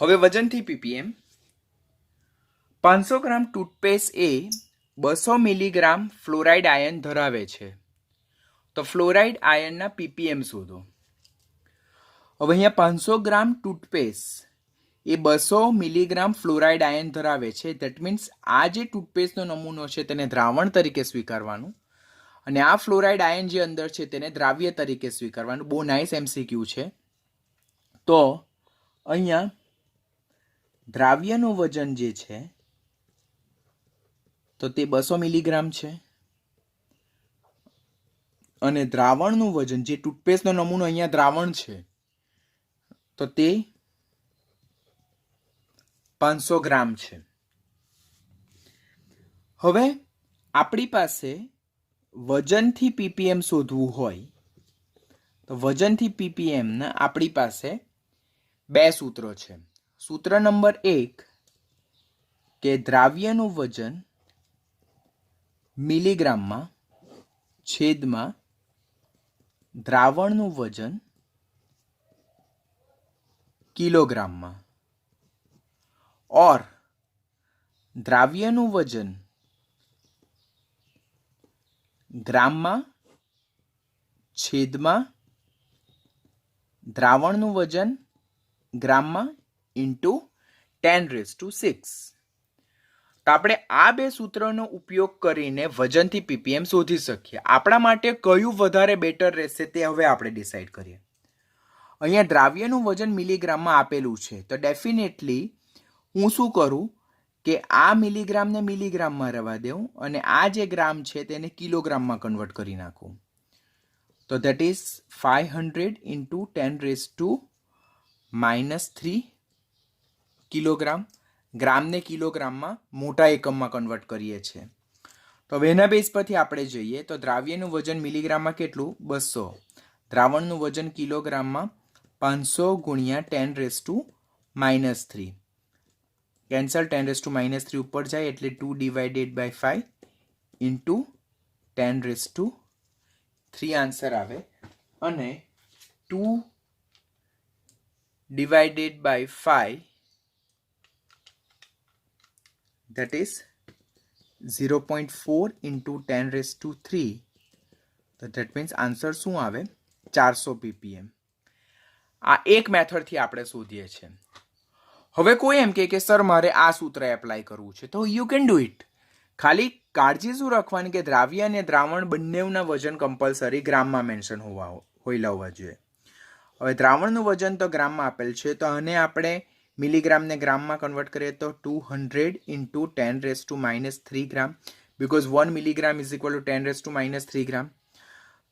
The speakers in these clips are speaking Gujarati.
હવે વજનથી પીપીએમ 500 ગ્રામ ટૂથપેસ્ટ એ 200 મિલીગ્રામ ફ્લોરાઇડ આયન ધરાવે છે, તો ફ્લોરાઇડ આયનના પીપીએમ શોધો. હવે અહીંયા 500 ગ્રામ ટૂથપેસ્ટ એ 200 મિલીગ્રામ ફ્લોરાઇડ આયન ધરાવે છે. દેટ મીન્સ આ જે ટૂથપેસ્ટનો નમૂનો છે તેને દ્રાવણ તરીકે સ્વીકારવાનું અને આ ફ્લોરાઇડ આયન જે અંદર છે તેને દ્રાવ્ય તરીકે સ્વીકારવાનું. બહુ નાઇસ એમસીક્યુ છે. તો અહીંયા દ્રાવ્યનું વજન જે છે તો તે 200 મિલીગ્રામ છે અને દ્રાવણનું વજન જે ટૂથપેસ્ટનો નમૂનો અહીંયા દ્રાવણ છે તો તે 500 ગ્રામ છે. હવે આપણી પાસે વજનથી પીપીએમ શોધવું હોય તો વજનથી પીપીએમ ના આપણી પાસે બે સૂત્રો છે. સૂત્ર નંબર 1 કે દ્રાવ્યનું વજન મિલીગ્રામમાં છેદમાં દ્રાવણનું વજન કિલોગ્રામમાં, ઓર દ્રાવ્યનું વજન ગ્રામમાં છેદમાં દ્રાવણનું વજન ગ્રામમાં ઇન્ટુ 10⁶. તો આપણે આ બે સૂત્રોનો ઉપયોગ કરીને વજનથી પીપીએમ શોધી શકીએ. આપણા માટે કયું વધારે બેટર રહેશે તે હવે આપણે ડિસાઈડ કરીએ. અહીંયા દ્રાવ્યનું વજન મિલીગ્રામમાં આપેલું છે તો ડેફિનેટલી હું શું કરું કે આ મિલીગ્રામને મિલીગ્રામમાં રહેવા દઉં અને આ જે ગ્રામ છે તેને કિલોગ્રામમાં કન્વર્ટ કરી નાખું. તો દેટ ઇઝ 500 ઇન્ટુ 10⁻³ કિલોગ્રામ. ગ્રામને કિલોગ્રામમાં મોટા એકમમાં કન્વર્ટ કરીએ છીએ. તો હવે એના બેઝ પરથી આપણે જોઈએ તો દ્રાવ્યનું વજન મિલીગ્રામમાં કેટલું? 200. દ્રાવણનું વજન કિલોગ્રામમાં 500 ગુણ્યા 10⁻³ કેન્સલ. 10⁻³ ઉપર જાય એટલે 2/5 ઇન્ટુ 10⁻³ આન્સર આવે અને 2/5 that is 0.4 into 10⁻³ તો that means આન્સર શું આવે? 400 ppm. આ એક મેથડથી આપણે શોધીએ છીએ. હવે કોઈ એમ કે સર મારે આ સૂત્ર એપ્લાય કરવું છે તો યુ કેન ડુ ઇટ. ખાલી કાળજી શું રાખવાની કે દ્રાવ્ય અને દ્રાવણ બંનેના વજન કમ્પલસરી ગ્રામમાં મેન્શન હોવા જોઈએ. હવે દ્રાવણનું વજન તો ગ્રામમાં આપેલ છે તો આને આપણે મિલીગ્રામને ગ્રામમાં કન્વર્ટ કરીએ તો 200 into 10⁻³ gram, because 1 milligram is equal to 10⁻³ ગ્રામ.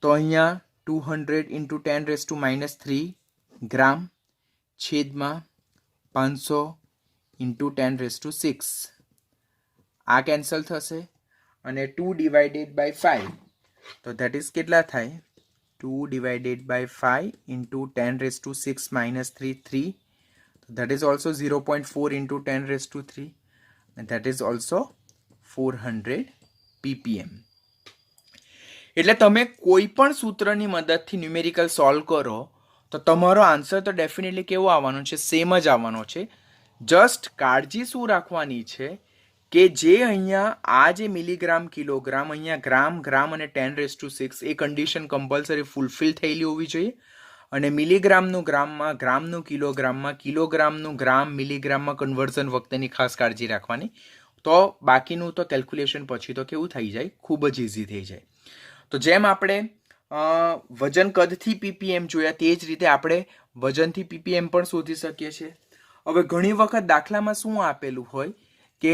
તો અહીંયા 200 ઇન્ટુ 10⁻³ ગ્રામ છેદમાં 500 ઇન્ટુ 10⁻⁶. આ કેન્સલ થશે અને 2/5 તો ધેટ ઇઝ કેટલા થાય? 2/5 into 10⁻⁶ - 3 that is also 0.4 into 10⁻³ and that is also 400 ppm. એટલે તમે કોઈ પણ સૂત્રની મદદથી ન્યુમેરિકલ સોલ્વ કરો તો તમારો આન્સર તો ડેફિનેટલી કેવો આવવાનો છે? સેમ જ આવવાનો છે. જસ્ટ કાળજી શું રાખવાની છે કે જે અહીંયા આ જે મિલીગ્રામ કિલોગ્રામ અહીંયા ગ્રામ અને 10⁻⁶ એ કન્ડિશન કમ્પલસરી ફૂલફિલ થયેલી હોવી જોઈએ અને મિલીગ્રામનું ગ્રામમાં, ગ્રામનું કિલોગ્રામમાં, કિલોગ્રામનું ગ્રામ મિલીગ્રામમાં કન્વર્ઝન વખતેની ખાસ કાળજી રાખવાની. તો બાકીનું તો કેલ્ક્યુલેશન પછી તો કેવું થઈ જાય? ખૂબ જ ઇઝી થઈ જાય. તો જેમ આપણે વજન કદથી પીપીએમ જોયા તે જ રીતે આપણે વજનથી પીપીએમ પણ શોધી શકીએ છીએ. હવે ઘણી વખત દાખલામાં શું આપેલું હોય કે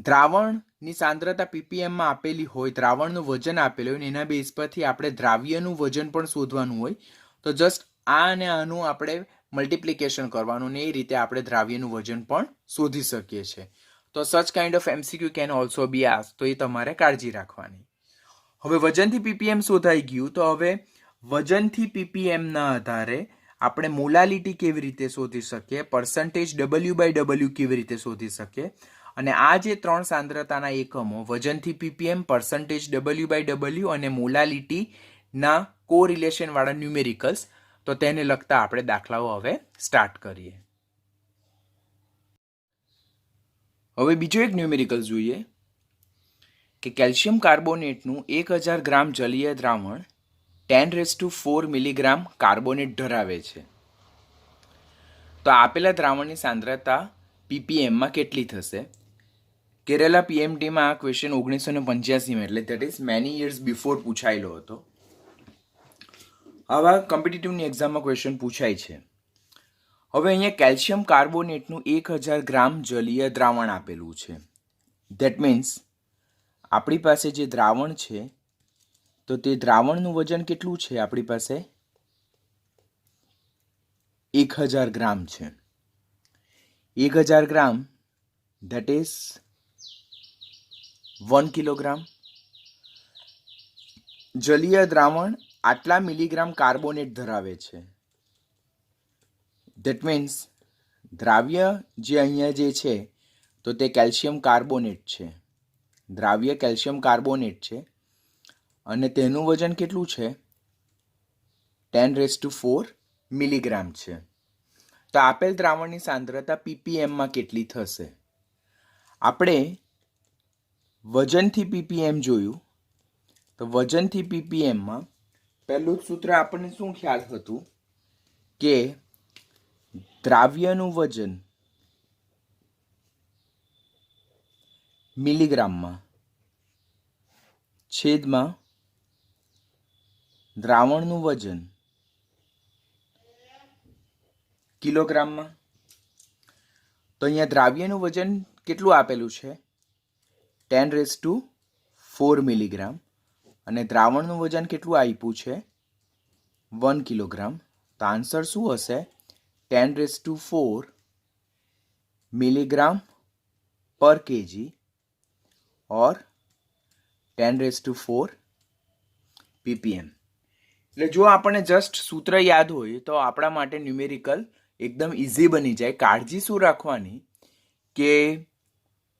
દ્રાવણની સાંદ્રતા પીપીએમમાં આપેલી હોય, દ્રાવણનું વજન આપેલું હોય અને એના બેઝ પરથી આપણે દ્રાવ્યનું વજન પણ શોધવાનું હોય તો જસ્ટ આ અને આનું આપણે મલ્ટિપ્લિકેશન કરવાનું ને એ રીતે આપણે દ્રાવ્યનું વજન પણ શોધી શકીએ છીએ. તો સચ kind of MCQ can also B ask. તો એ તમારે કાળજી રાખવાની. હવે વજનથી પીપીએમ શોધાઈ ગયું તો હવે વજનથી પીપીએમના આધારે આપણે મોલાલિટી કેવી રીતે શોધી શકીએ, %W/W કેવી રીતે શોધી શકીએ અને આ જે ત્રણ સાંદ્રતાના એકમો વજનથી પીપીએમ, %W/W અને મોલાલિટીના કોરિલેશન વાળા ન્યુમેરિકલ્સ, તો તેને લગતા આપણે દાખલાઓ હવે સ્ટાર્ટ કરીએ. હવે બીજો એક ન્યુમેરિકલ જોઈએ કે કેલ્શિયમ કાર્બોનેટનું 1000 ગ્રામ જલીય દ્રાવણ 10⁴ મિલીગ્રામ કાર્બોનેટ ધરાવે છે. તો આપેલા દ્રાવણની સાંદ્રતા પીપીએમમાં કેટલી થશે? કેરેલા પીએમટીમાં આ ક્વેશ્ચન 1985માં એટલે that is many years before પૂછાયેલો હતો. આવા કોમ્પિટિટિવની એક્ઝામમાં ક્વેશ્ચન પૂછાય છે. હવે અહીંયા કેલ્શિયમ કાર્બોનેટનું 1000 ગ્રામ જલીય દ્રાવણ આપેલું છે. ધેટ મીન્સ આપણી પાસે જે દ્રાવણ છે તો તે દ્રાવણનું વજન કેટલું છે? આપણી પાસે 1000 ગ્રામ છે. 1000 ગ્રામ ધેટ ઇઝ 1 કિલોગ્રામ. જલીય દ્રાવણ આટલા મિલીગ્રામ કાર્બોનેટ ધરાવે છે. ધેટ મીન્સ દ્રાવ્ય જે અહીંયા જે છે તો તે કેલ્શિયમ કાર્બોનેટ છે. દ્રાવ્ય કેલ્શિયમ કાર્બોનેટ છે અને તેનું વજન કેટલું છે? 10⁴ મિલીગ્રામ છે. તો આપેલ દ્રાવણની સાંદ્રતા પીપીએમમાં કેટલી થશે? આપણે વજનથી પીપીએમ જોયું તો વજનથી પીપીએમમાં પહેલું જ સૂત્ર આપણને શું ખ્યાલ હતું કે દ્રાવ્યનું વજન મિલીગ્રામમાં છેદમાં દ્રાવણનું વજન કિલોગ્રામમાં. તો અહીંયા દ્રાવ્યનું વજન કેટલું આપેલું છે? 10⁴ મિલીગ્રામ અને દ્રાવણનું વજન કેટલું આપ્યું છે? 1 કિલોગ્રામ. તો આન્સર શું હશે? 10⁴ મિલીગ્રામ પર કેજી ઓર 10⁴ પીપીએમ. એટલે જો આપણને જસ્ટ સૂત્ર યાદ હોય તો આપણા માટે ન્યુમેરિકલ એકદમ ઇઝી બની જાય. કાળજી શું રાખવાની કે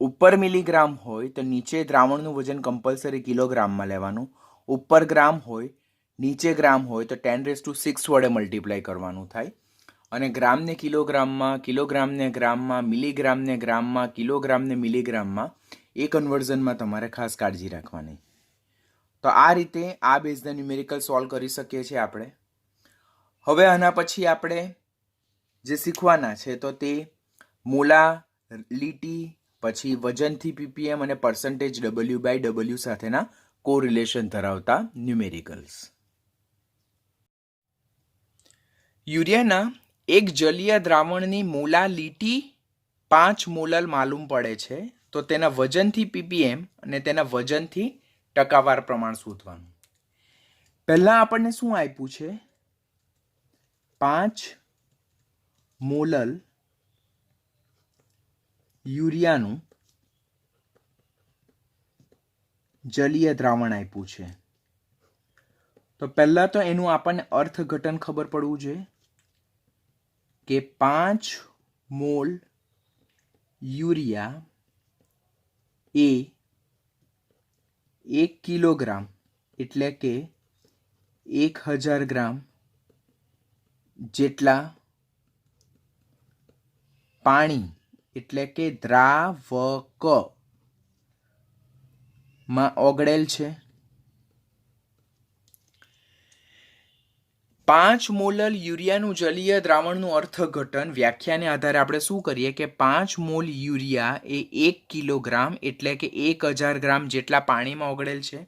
ઉપર મિલીગ્રામ હોય તો નીચે દ્રાવણનું વજન કમ્પલસરી કિલોગ્રામમાં લેવાનું. ઉપર ગ્રામ હોય નીચે ગ્રામ હોય તો 10⁶ વડે મલ્ટીપ્લાય કરવાનું થાય. અને ગ્રામને કિલોગ્રામમાં, કિલોગ્રામને ગ્રામમાં, મિલીગ્રામને ગ્રામમાં, કિલોગ્રામને મિલીગ્રામમાં એ કન્વર્ઝનમાં તમારે ખાસ કાળજી રાખવાની. તો આ રીતે આ બેઝના ન્યુમેરિકલ સોલ્વ કરી શકીએ છીએ આપણે. હવે આના પછી આપણે જે શીખવાના છે તો તે મોલા, લીટી, પછી વજનથી પીપીએમ અને %W/W સાથેના કોરિલેશન ધરાવતા ન્યુમેરિકલ્સ. યુરિયાના એક જલીય દ્રાવણની મોલા લીટી 5 મોલર માલુમ પડે છે તો તેના વજનથી પીપીએમ અને તેના વજનથી ટકાવાર પ્રમાણ શોધવાનું. પહેલા આપણને શું આપ્યું છે? 5 મોલર યુરિયાનું જલીય દ્રાવણ આપ્યું છે. તો પહેલા તો એનું આપણને અર્થઘટન ખબર પડવું જોઈએ કે 5 મોલ યુરિયા એ 1 કિલોગ્રામ એટલે કે 1000 ગ્રામ જેટલા પાણી એટલે કે દ્રાવકમાં ઓગળેલ છે. 5 મોલર યુરિયાનું જલીય દ્રાવણનું અર્થઘટન વ્યાખ્યાને આધારે આપણે શું કરીએ કે 5 મોલ યુરિયા એ 1 કિલોગ્રામ એટલે કે 1000 ગ્રામ જેટલા પાણીમાં ઓગળેલ છે.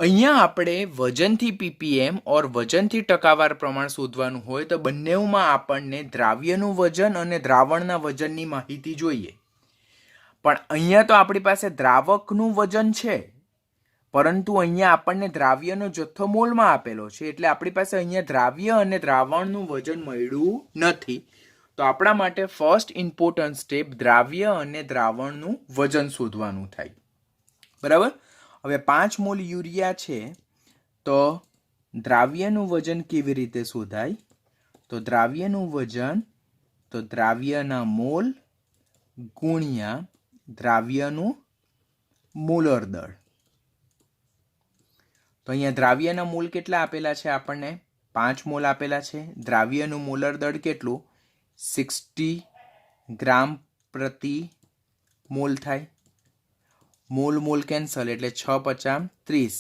અહીંયા આપણે વજનથી પીપીએમ ઓર વજનથી ટકાવાર પ્રમાણ શોધવાનું હોય તો બંનેમાં આપણને દ્રાવ્યનું વજન અને દ્રાવણના વજનની માહિતી જોઈએ. પણ અહીંયા તો આપણી પાસે દ્રાવકનું વજન છે પરંતુ અહીંયા આપણને દ્રાવ્યનો જથ્થો મોલમાં આપેલો છે એટલે આપણી પાસે અહીંયા દ્રાવ્ય અને દ્રાવણનું વજન મળ્યું નથી. તો આપણા માટે ફર્સ્ટ ઇમ્પોર્ટન્ટ સ્ટેપ દ્રાવ્ય અને દ્રાવણનું વજન શોધવાનું થાય. બરાબર. હવે 5 મોલ યુરિયા છે તો દ્રાવ્યનું વજન કેવી રીતે શોધાય? તો દ્રાવ્યનું વજન તો દ્રાવ્યના મોલ ગુણ્યા દ્રાવ્યનું મોલર દળ. તો અહીંયા દ્રાવ્યના મોલ કેટલા આપેલા છે? આપણને 5 મોલ આપેલા છે. દ્રાવ્યનું મોલર દળ કેટલું? 60 ગ્રામ પ્રતિ મોલ થાય. મોલ મોલ કેન્સલ એટલે 6 × 5 = 30.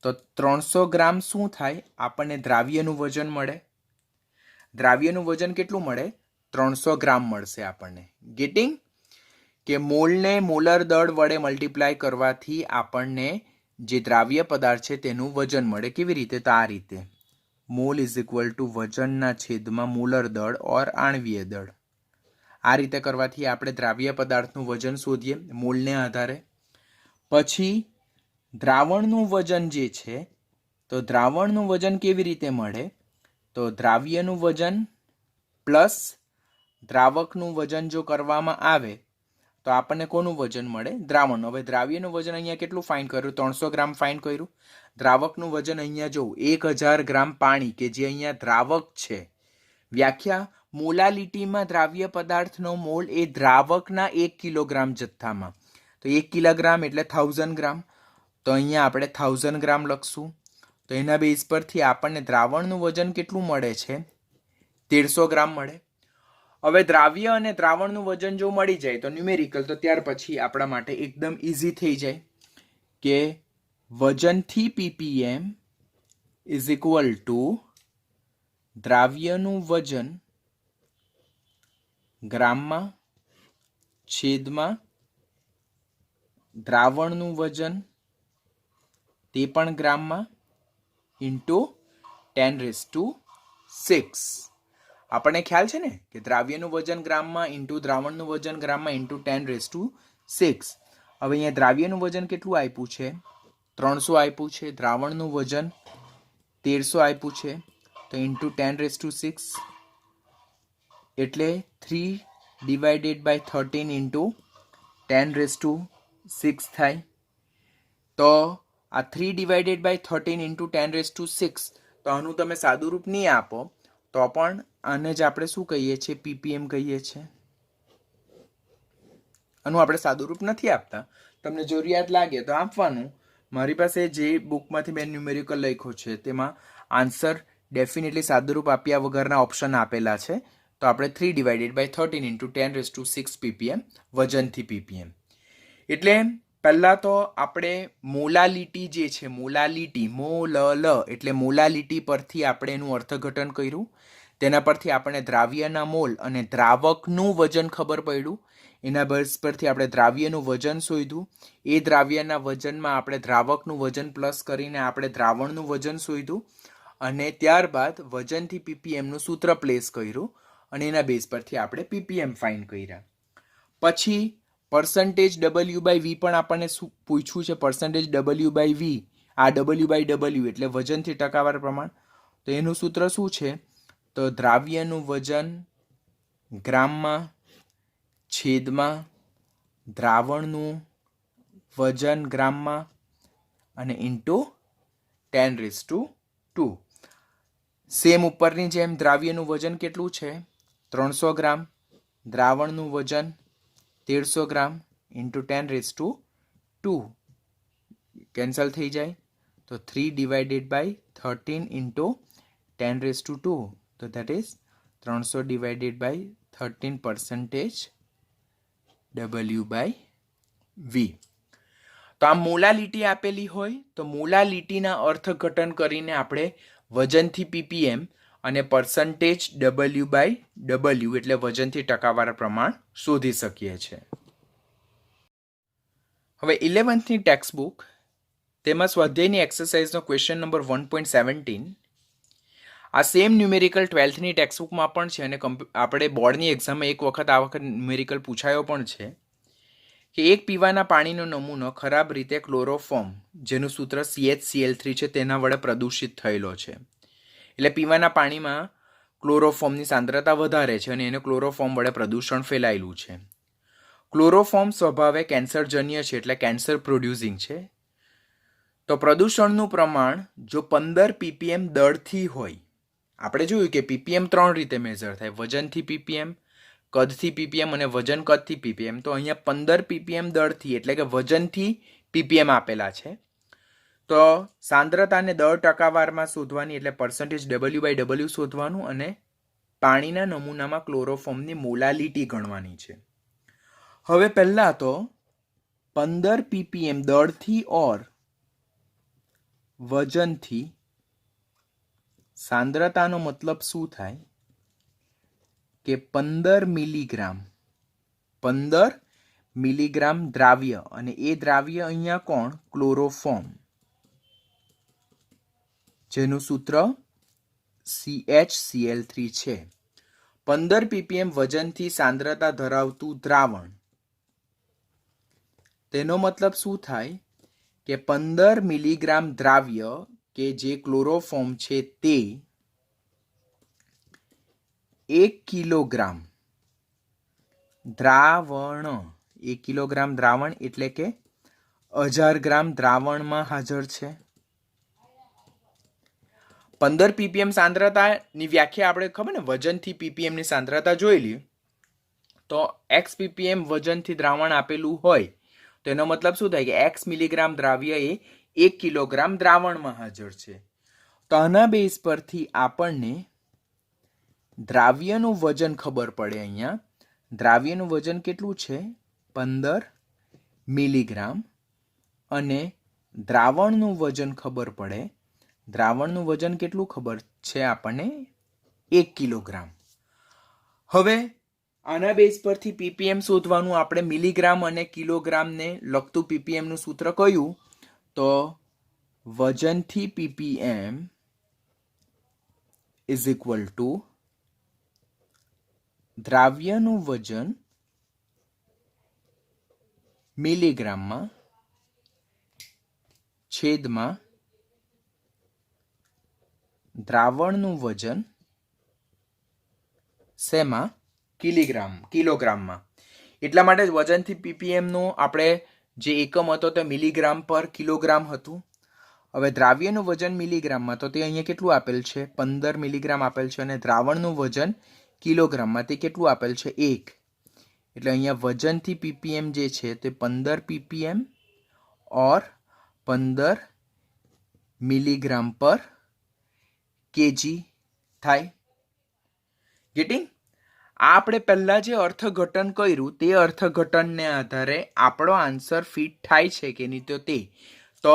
તો 300 ગ્રામ શું થાય? આપણને દ્રાવ્યનું વજન મળે. દ્રાવ્યનું વજન કેટલું મળે? 300 ગ્રામ મળશે આપણને. ગેટિંગ? કે મોલને મોલર દળ વડે મલ્ટીપ્લાય કરવાથી આપણને જે દ્રાવ્ય પદાર્થ છે તેનું વજન મળે. કેવી રીતે? તો આ રીતે મોલ = વજનના છેદમાં મોલર દળ ઓર આણવીય દળ. આ રીતે કરવાથી આપણે દ્રાવ્ય પદાર્થનું વજન શોધીએ મોલને આધારે. પછી દ્રાવણનું વજન જે છે, તો દ્રાવણનું વજન કેવી રીતે મળે? તો દ્રાવ્યનું વજન પ્લસ દ્રાવકનું વજન જો કરવામાં આવે તો આપણને કોનું વજન મળે? દ્રાવણ. હવે દ્રાવ્યનું વજન અહીંયા કેટલું ફાઇન્ડ કર્યું? 300 ગ્રામ ફાઇન્ડ કર્યું. દ્રાવકનું વજન અહીંયા જોઉં 1000 ગ્રામ પાણી, કે જે અહીંયા દ્રાવક છે. વ્યાખ્યા: મોલાલિટીમાં દ્રાવ્ય પદાર્થનો મોલ એ દ્રાવકના 1 કિલોગ્રામ જથ્થામાં. તો 1 કિલોગ્રામ એટલે 1000 ગ્રામ. તો અહીંયા આપણે 1000 ગ્રામ લખશું. તો એના બેઝ પરથી આપણને દ્રાવણનું વજન કેટલું મળે છે? 1300 ગ્રામ મળે. હવે દ્રાવ્ય અને દ્રાવણનું વજન જો મળી જાય તો ન્યુમેરિકલ, તો ત્યાર પછી આપણા માટે એકદમ ઇઝી થઈ જાય કે વજનથી ppm = દ્રાવ્યનું વજન ગ્રામમાં છેદમાં દ્રાવણનું વજન તે પણ ગ્રામમાં ઇન્ટુ 10⁶. આપણને ખ્યાલ છે ને કે દ્રાવ્યનું વજન ગ્રામમાં ઇન્ટુ દ્રાવણનું વજન ગ્રામમાં ઇન્ટુ 10⁶. હવે અહીંયા દ્રાવ્યનું વજન કેટલું આપ્યું છે? 300 આપ્યું છે. દ્રાવણનું વજન 1300 આપ્યું છે. તો ઇન્ટુ 10⁶ એટલે 3/13 ઇન્ટુ 10⁶ થાય. તો આ 3/13 ઇન્ટુ 10⁶, તો આનું તમે સાદું રૂપ નહીં આપો તો પણ આને જ આપણે શું કહીએ છીએ? ppm કહીએ છીએ. આનું આપણે સાદું રૂપ નથી આપતા. તમને જરૂરિયાત લાગે તો આપવાનું. મારી પાસે જે બુકમાંથી મેં ન્યુમેરિકલ લખ્યો છે તેમાં આન્સર ડેફિનેટલી સાદું રૂપ આપ્યા વગરના ઓપ્શન આપેલા છે. તો આપણે 3/13 ઇન્ટુ 10⁶ ppm વજનથી ppm. એટલે પહેલાં તો આપણે મોલાલિટી જે છે, મોલાલિટી મોલ એટલે મોલાલિટી પરથી આપણે એનું અર્થઘટન કર્યું. તેના પરથી આપણને દ્રાવ્યના મોલ અને દ્રાવકનું વજન ખબર પડ્યું. એના બેઝ પરથી આપણે દ્રાવ્યનું વજન શોધ્યું. એ દ્રાવ્યના વજનમાં આપણે દ્રાવકનું વજન પ્લસ કરીને આપણે દ્રાવણનું વજન શોધ્યું. અને ત્યારબાદ વજનથી ppmનું સૂત્ર પ્લેસ કર્યું અને એના બેઝ પરથી આપણે ppm ફાઇન્ડ કર્યા. પછી %W/V પણ આપણને શું પૂછ્યું છે? %W/V, આ W/W એટલે વજનથી ટકાવાર પ્રમાણ. તો એનું સૂત્ર શું છે? તો દ્રાવ્યનું વજન ગ્રામમાં છેદમાં દ્રાવણનું વજન ગ્રામમાં અને ઇન્ટુ 10⁻². સેમ ઉપરની જેમ દ્રાવ્યનું વજન કેટલું છે? 300 ગ્રામ. દ્રાવણનું વજન 1300 ગ્રામ ઇન્ટુ 10⁻². કેન્સલ થઈ જાય. તો 3/13 ઇન્ટુ 10⁻². તો that is 300/13% W/V. તો આ મોલાલિટી આપેલી હોય તો મોલાલિટીના અર્થઘટન કરીને આપણે વજનથી ppm અને %W/W એટલે વજનથી ટકાવાર પ્રમાણ શોધી શકીએ છીએ. હવે 11thની ટેક્સ્ટ બુક તેમાં સ્વાધ્યાયની એક્સરસાઇઝનો ક્વેશ્ચન નંબર 1.17 આ સેમ ન્યુમેરિકલ 12thની ટેક્સ્ટબુકમાં પણ છે અને આપણે બોર્ડની એક્ઝામમાં એક વખત આ વખત ન્યુમેરિકલ પૂછાયો પણ છે કે એક પીવાના પાણીનો નમૂનો ખરાબ રીતે ક્લોરોફોર્મ, જેનું સૂત્ર CHCl3 છે, તેના વડે પ્રદૂષિત થયેલો છે. એટલે પીવાના પાણીમાં ક્લોરોફોર્મની સાંદ્રતા વધારે છે અને એને ક્લોરોફોર્મ વડે પ્રદૂષણ ફેલાયેલું છે. ક્લોરોફોર્મ સ્વભાવે કેન્સરજન્ય છે, એટલે કેન્સર પ્રોડ્યુસિંગ છે. તો પ્રદૂષણનું પ્રમાણ જો 15 ppm દળથી હોય, આપણે જોયું કે ppm 3 રીતે મેઝર થાય: વજનથી ppm, કદથી ppm અને વજન કદથી ppm. તો અહીંયા 15 ppm દળથી એટલે કે વજનથી ppm આપેલા છે. તો સાંદ્રતાને દળ ટકાવારમાં શોધવાની એટલે %W/W શોધવાનું અને પાણીના નમૂનામાં ક્લોરોફોર્મની મોલાલિટી ગણવાની છે. હવે પહેલા તો 15 ppm દળથી ઓર વજનથી સાંદ્રતાનો મતલબ શું થાય કે 15 મિલીગ્રામ દ્રાવ્ય, અને એ દ્રાવ્ય અહીંયા કોણ? ક્લોરોફોર્મ, જેનું સૂત્ર CHCl3 છે. 15 ppm વજનથી સાંદ્રતા ધરાવતું દ્રાવણ, તેનો મતલબ શું થાય કે 15 મિલીગ્રામ દ્રાવ્ય કે જે ક્લોરોફોર્મ છે તે 1 કિલોગ્રામ દ્રાવણ, 1 કિલોગ્રામ દ્રાવણ એટલે કે 1000 ગ્રામ દ્રાવણમાં હાજર છે. 15 ppm સાંદ્રતાની વ્યાખ્યા આપણે ખબર ને, વજનથી ppm ની સાંદ્રતા જોયેલી. તો x ppm વજનથી દ્રાવણ આપેલું હોય તો એનો મતલબ શું થાય કે x મિલીગ્રામ દ્રાવ્ય એ 1 કિલોગ્રામ દ્રાવણમાં હાજર છે. તો આના બેઝ પરથી આપણને દ્રાવ્યનું વજન ખબર પડે. અહીંયા દ્રાવ્યનું વજન કેટલું છે? 15 મિલીગ્રામ. અને દ્રાવણનું વજન ખબર પડે. દ્રાવણનું વજન કેટલું ખબર છે આપણને? 1 કિલોગ્રામ. હવે આના બેઝ પરથી ppm શોધવાનું. આપણે મિલીગ્રામ અને કિલોગ્રામને લગતું ppm નું સૂત્ર કયું? તો વજનથી ppm ઇઝ ઇક્વલ ટુ દ્રાવ્યનું વજન મિલીગ્રામમાં છેદમાં દ્રાવણનું વજન શેમાં? કિલોગ્રામમાં. એટલા માટે જ વજનથી ppm નો આપણે જે એકમ હતો તે મિલીગ્રામ પર કિલોગ્રામ હતું. હવે દ્રાવ્યનું વજન મિલીગ્રામમાં, તો તે અહીંયા કેટલું આપેલ છે? 15 મિલીગ્રામ આપેલ છે. અને દ્રાવણનું વજન કિલોગ્રામમાં તે કેટલું આપેલ છે? 1. એટલે અહીંયા વજનથી ppm જે છે તે 15 ppm ઓર 15 મિલીગ્રામ પર કેજી થાય. ગેટિંગ? આપણે પહેલા જે અર્થઘટન કર્યું તે અર્થઘટનને આધારે આપણો આન્સર ફિટ થાય છે કે નહીં તો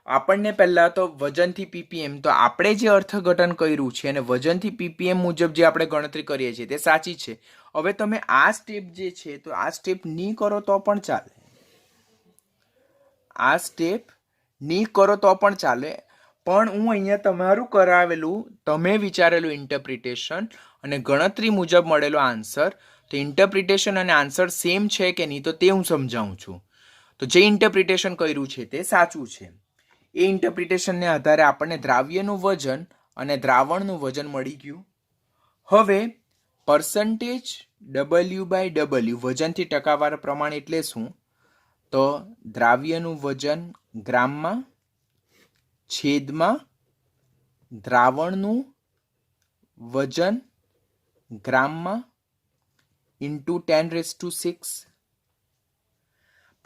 આપણને પહેલા તો વજનથી ppm, તો આપણે જે અર્થઘટન કર્યું છે અને વજનથી ppm મુજબ જે આપણે ગણતરી કરીએ છીએ તે સાચી છે. હવે તમે આ સ્ટેપ જે છે તો આ સ્ટેપ નહીં કરો તો પણ ચાલે. આ સ્ટેપ નહીં કરો તો પણ ચાલે. પણ હું અહીંયા તમારું કરાવેલું, તમે વિચારેલું ઇન્ટરપ્રિટેશન અને ગણતરી મુજબ મળેલો આન્સર, તો ઇન્ટરપ્રિટેશન અને આન્સર સેમ છે કે નહીં તો તે હું સમજાવું છું. તો જે ઇન્ટરપ્રિટેશન કર્યું છે તે સાચું છે. એ ઇન્ટરપ્રિટેશનને આધારે આપણને દ્રાવ્યનું વજન અને દ્રાવણનું વજન મળી ગયું. હવે પર્સન્ટેજ W/W, વજનથી ટકાવાર પ્રમાણ એટલે શું? તો દ્રાવ્યનું વજન ગ્રામમાં છેદમાં દ્રાવણનું વજન ગ્રામમાં ઇન્ટુ 10⁶.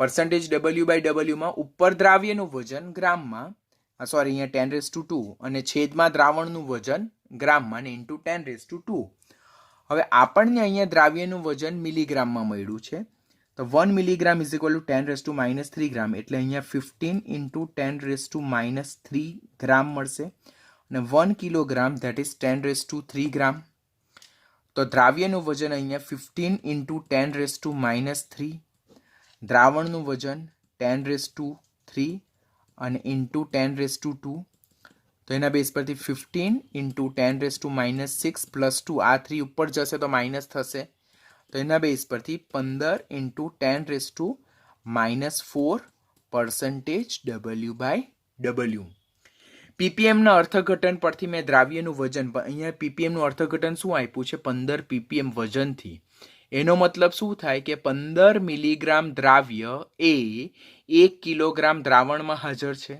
પર્સન્ટેજ W/W માં ઉપર દ્રાવ્યનું વજન ગ્રામમાં, અહીંયા 10⁻², અને છેદમાં દ્રાવણનું વજન ગ્રામમાં ને ઇન્ટુ 10⁻². હવે આપણને અહીંયા દ્રાવ્યનું વજન મિલીગ્રામમાં મળ્યું છે. તો 1 મિલીગ્રામ ઇઝ ઇક્વલ ટુ 10⁻³ ગ્રામ, એટલે અહીંયા 15 × 10⁻³ ગ્રામ મળશે. અને 1 કિલોગ્રામ ધેટ ઇઝ 10⁻³ ગ્રામ. તો દ્રાવ્યનું વજન અહીંયા 15 × 10⁻³ દ્રાવણનું વજન 10⁻³ અને ઇન્ટુ 10⁻². તો એના બેઝ પરથી 15 × 10⁻6 પ્લસ 2, આ 3 ઉપર જશે તો માઇનસ થશે. તો એના બેઝ પરથી 15 × 10⁻⁴ પર્સન્ટેજ W/W. ppmના અર્થઘટન પરથી મેં દ્રાવ્યનું વજન, અહીંયા ppmનું અર્થઘટન શું આપ્યું છે? 15 ppm વજનથી. એનો મતલબ શું થાય કે 15 મિલીગ્રામ દ્રાવ્ય એ 1 કિલોગ્રામ દ્રાવણમાં હાજર છે.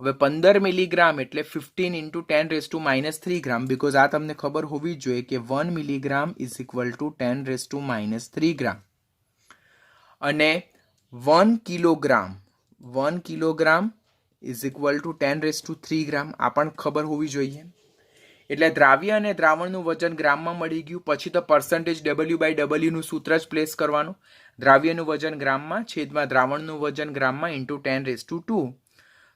હવે 15 મિલીગ્રામ એટલે 15 × 10⁻³ ગ્રામ, બીકોઝ આ તમને ખબર હોવી જોઈએ કે 1 મિલીગ્રામ ઇઝ ઇક્વલ ટુ 10⁻³ ગ્રામ. અને 1 કિલોગ્રામ ઇઝ ઇક્વલ ટુ 10⁻³ ગ્રામ, આ પણ ખબર હોવી જોઈએ. એટલે દ્રાવ્ય અને દ્રાવણનું વજન ગ્રામમાં મળી ગયું. પછી તો પર્સન્ટેજ W/W નું સૂત્ર જ પ્લેસ કરવાનું. દ્રાવ્યનું વજન ગ્રામમાં છેદમાં દ્રાવણનું વજન ગ્રામમાં ઇન્ટુ 10⁻².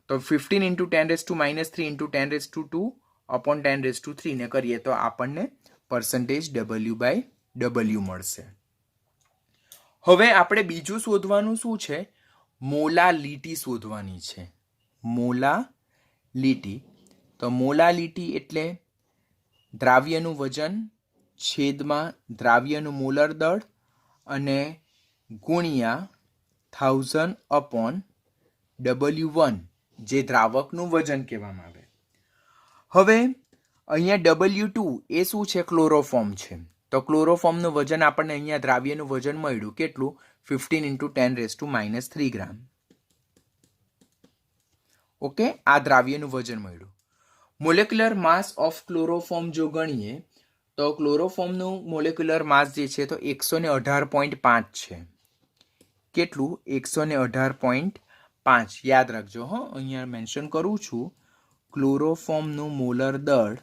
તો 15 ઇન્ટુ 10⁻³ ઇન્ટુ 10⁻² અપોન 10⁻³ ને કરીએ તો આપણને પર્સન્ટેજ W/W મળશે. હવે આપણે બીજું શોધવાનું શું છે? મોલાલિટી શોધવાની છે. મોલાલિટી. તો મોલાલિટી એટલે દ્રાવ્યનું વજન છેદમાં દ્રાવ્યનું મોલર દળ અને ગુણ્યા 1000 અપોન W1 જે દ્રાવકનું વજન કહેવામાં આવે. હવે અહીંયા W2 એ શું છે? ક્લોરોફોર્મ છે. તો ક્લોરોફોર્મનું વજન આપણને અહીંયા દ્રાવ્યનું વજન મળ્યું કેટલું? 15 ઇન્ટુ 10⁻³ ગ્રામ. ઓકે, આ દ્રાવ્યનું વજન મળ્યું. મોલેક્યુલર માસ ઓફ ક્લોરોફોર્મ જો ગણીએ તો ક્લોરોફોર્મનું મોલેક્યુલર માસ જે છે તો 118.5 છે. કેટલું? 118.5. યાદ રાખજો હો, અહીંયા મેન્શન કરું છું. ક્લોરોફોર્મનું મોલર દળ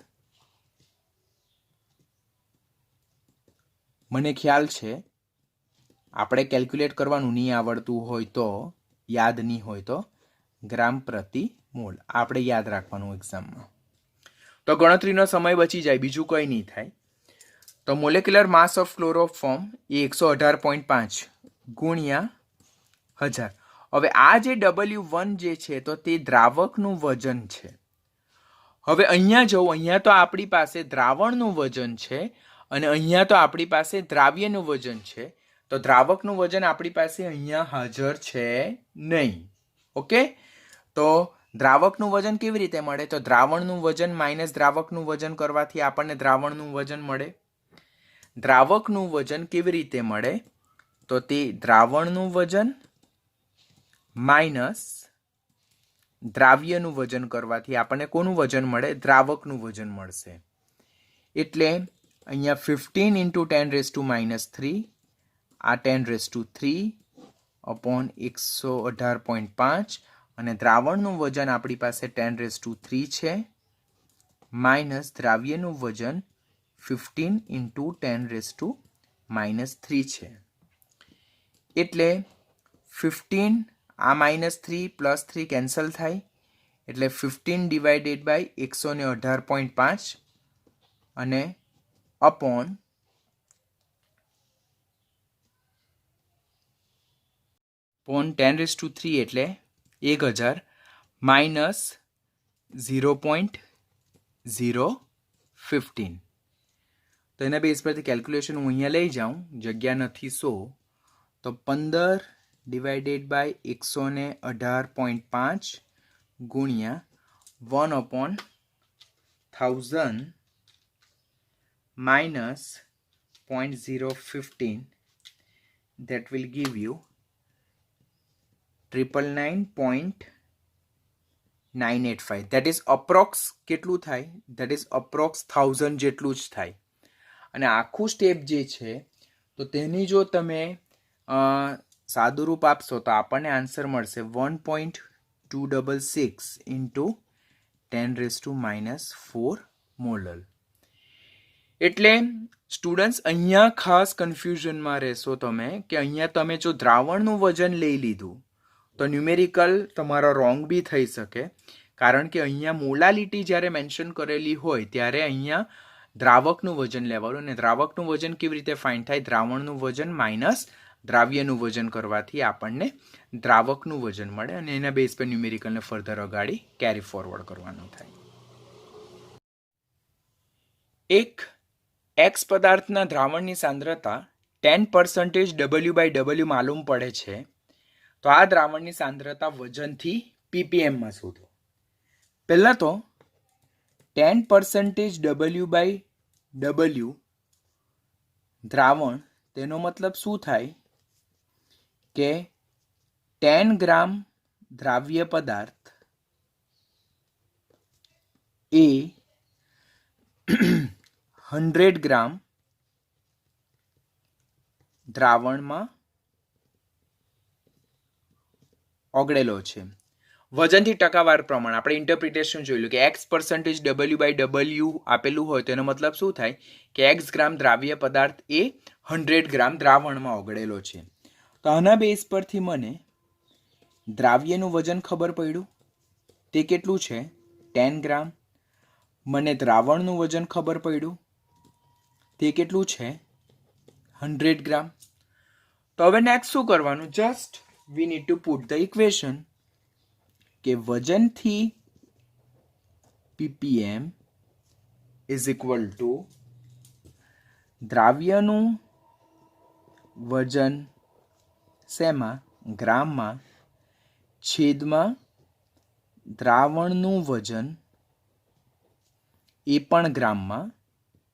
મને ખ્યાલ છે આપણે કેલ્ક્યુલેટ કરવાનું નહીં આવડતું હોય તો, યાદ નહીં હોય તો ગ્રામ પ્રતિ મોલ આપણે યાદ રાખવાનું એક્ઝામમાં. તો ગણતરીનો સમય બચી જાય, બીજું કંઈ નહીં થાય. તો મોલેક્યુલર માસ ઓફ ક્લોરોફોર્મ એ 118.5 ગુણ્યા 1000. હવે આ જે W1 જે છે તો તે દ્રાવકનું વજન છે. હવે અહીંયા જો અહીંયા તો આપણી પાસે દ્રાવણનું વજન છે અને અહીંયા તો આપણી પાસે દ્રાવ્યનું વજન છે. તો દ્રાવકનું વજન આપણી પાસે અહીંયા હાજર છે નહીં. ઓકે, તો દ્રાવકનું વજન કેવી રીતે મળે? તો દ્રાવણનું વજન માઇનસ દ્રાવકનું વજન કરવાથી આપણને દ્રાવણનું વજન મળે. દ્રાવકનું વજન કેવી રીતે મળે? તો તે દ્રાવણનું વજન માઇનસ દ્રાવ્યનું વજન કરવાથી આપણને કોનું વજન મળે? દ્રાવકનું વજન મળશે. એટલે અહીંયા 15 ઇન્ટુ 10⁻³ આ 10⁻³ અપોન 118.5 અને દ્રાવણનું વજન આપણી પાસે 10⁻³ છે માઇનસ દ્રાવ્યનું વજન 15 ઇન્ટુ 10⁻³ છે. એટલે 15 આ -3 +3 કેન્સલ થાય એટલે 15/118.5 અને અપોન 10⁻³ એટલે 1000 માઇનસ 0.015. તો એના બેઝ પરથી કેલ્ક્યુલેશન હું અહીંયા લઈ જાઉં, જગ્યા નથી 100, તો 15/118.5 ગુણ્યા 1/1000 minus 0.015, that will give you 999.985. that is approx કેટલું થાય? that is approx 1000 જેટલું જ થાય. અને આખું સ્ટેપ જે છે તો તેની જો તમે સાદું રૂપ આપશો તો આપણને આન્સર મળશે 1.266 ઇન્ટુ 10⁻⁻4 મોલર. એટલે સ્ટુડન્ટ્સ અહીંયા ખાસ કન્ફ્યુઝનમાં રહેશો તમે કે અહીંયા તમે જો દ્રાવણનું વજન લઈ લીધું તો ન્યુમેરિકલ તમારો રોંગ બી થઈ શકે, કારણ કે અહીંયા મોલાલિટી જ્યારે મેન્શન કરેલી હોય ત્યારે અહીંયા દ્રાવકનું વજન લેવાનું, અને દ્રાવકનું વજન કેવી રીતે ફાઇન્ડ થાય? દ્રાવણનું વજન માઇનસ દ્રાવ્યનું વજન કરવાથી આપણને દ્રાવકનું વજન મળે અને એના બેઝ પર ન્યુમેરિકલને ફર્ધર અગાડી કેરી ફોરવર્ડ કરવાનું થાય. એક એક્સ પદાર્થના દ્રાવણની સાંદ્રતા 10% W/W માલુમ પડે છે, તો આ દ્રાવણની સાંદ્રતા વજનથી ppmમાં શોધો. પહેલાં તો 10% W/W દ્રાવણ, તેનો મતલબ શું થાય કે 10 ગ્રામ દ્રાવ્ય પદાર્થ એ 100 ગ્રામ દ્રાવણમાં ઓગળેલો છે. વજનથી ટકાવાર પ્રમાણ આપણે ઇન્ટરપ્રિટેશન જોયેલું કે x% W/W આપેલું હોય તો એનો મતલબ શું થાય કે x ગ્રામ દ્રાવ્ય પદાર્થ એ 100 ગ્રામ દ્રાવણમાં ઓગળેલો છે. તો આના બેઝ પરથી મને દ્રાવ્યનું વજન ખબર પડ્યું, તે કેટલું છે 10 ગ્રામ. મને દ્રાવણનું વજન ખબર પડ્યું, તે કેટલું છે 100 ગ્રામ. તો હવે નેક્સ્ટ શું કરવાનું, just we need to put the equation કે વજનથી ppm ઇઝ ઇક્વલ ટુ દ્રાવ્યનું વજન શેમાં ગ્રામમાં છેદમાં દ્રાવણનું વજન એ પણ ગ્રામમાં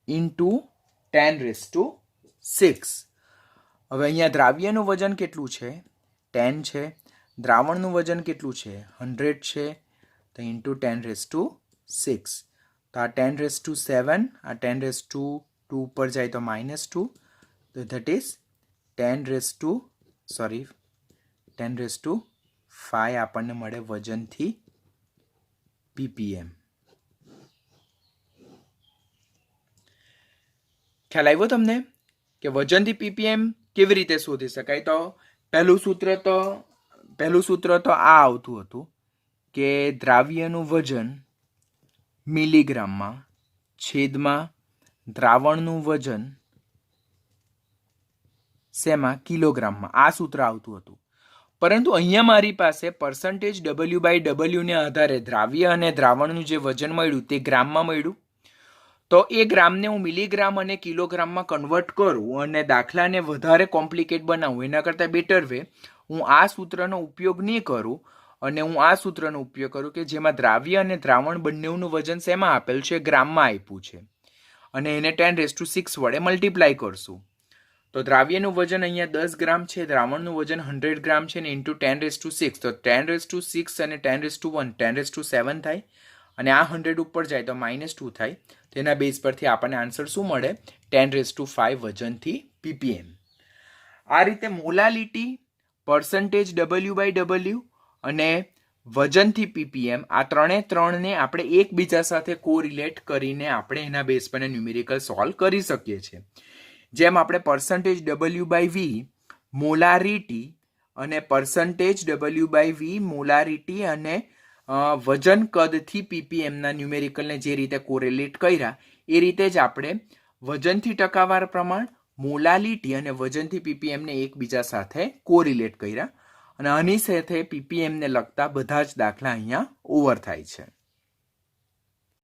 ઇન્ટુ 10⁶. હવે અહીંયા દ્રાવ્યનું વજન કેટલું છે 10 છે, દ્રાવણનું વજન કેટલું છે 100 છે, તો ઇન્ટુ 10⁶. તો આ 10⁷, આ 10⁻² પર જાય તો -2, તો ધેટ ઇઝ 10⁵ આપણને મળે વજનથી ppm. ખ્યાલ આવ્યો તમને કે વજનથી ppm કેવી રીતે શોધી શકાય? તો પહેલું સૂત્ર તો આ આવતું હતું કે દ્રાવ્યનું વજન મિલીગ્રામમાં છેદમાં દ્રાવણનું વજન શેમાં કિલોગ્રામમાં, આ સૂત્ર આવતું હતું. પરંતુ અહીંયા મારી પાસે %W/W ને આધારે દ્રાવ્ય અને દ્રાવણનું જે વજન મળ્યું તે ગ્રામમાં મળ્યું. તો એ ગ્રામને હું મિલીગ્રામ અને કિલોગ્રામમાં કન્વર્ટ કરું અને દાખલાને વધારે કોમ્પ્લિકેટ બનાવું એના કરતાં બેટર વે હું આ સૂત્રનો ઉપયોગ નહીં કરું અને હું આ સૂત્રનો ઉપયોગ કરું કે જેમાં દ્રાવ્ય અને દ્રાવણ બંનેનું વજન શેમાં આપેલ છે ગ્રામમાં આપ્યું છે અને એને 10⁶ વડે મલ્ટીપ્લાય કરશું. તો દ્રાવ્યનું વજન અહીંયા 10 ગ્રામ છે, દ્રાવણનું વજન 100 ગ્રામ છે ને ઇન્ટુ 10⁶. તો 10⁶ અને 10⁻1 10⁷ થાય અને આ 100 ઉપર જાય તો -2 થાય. તેના બેઝ પરથી આપણને આન્સર શું મળે 10⁵ વજનથી ppm. આ રીતે મોલાલિટી, %W/W અને વજનથી ppm આ ત્રણને આપણે એકબીજા સાથે કોરિલેટ કરીને આપણે એના બેઝ પર ન્યુમેરિકલ સોલ્વ કરી શકીએ છીએ. જેમ આપણે %W/V મોલારિટી અને %W/V મોલારિટી અને વજન કદથી ppmના ન્યુમેરિકલને જે રીતે કોરિલેટ કર્યા એ રીતે જ આપણે વજનથી ટકાવાર પ્રમાણ, મોલાલિટી અને વજનથી ppmને એકબીજા સાથે કોરિલેટ કર્યા અને આની સાથે ppmને લગતા બધા જ દાખલા અહીંયા ઓવર થાય છે.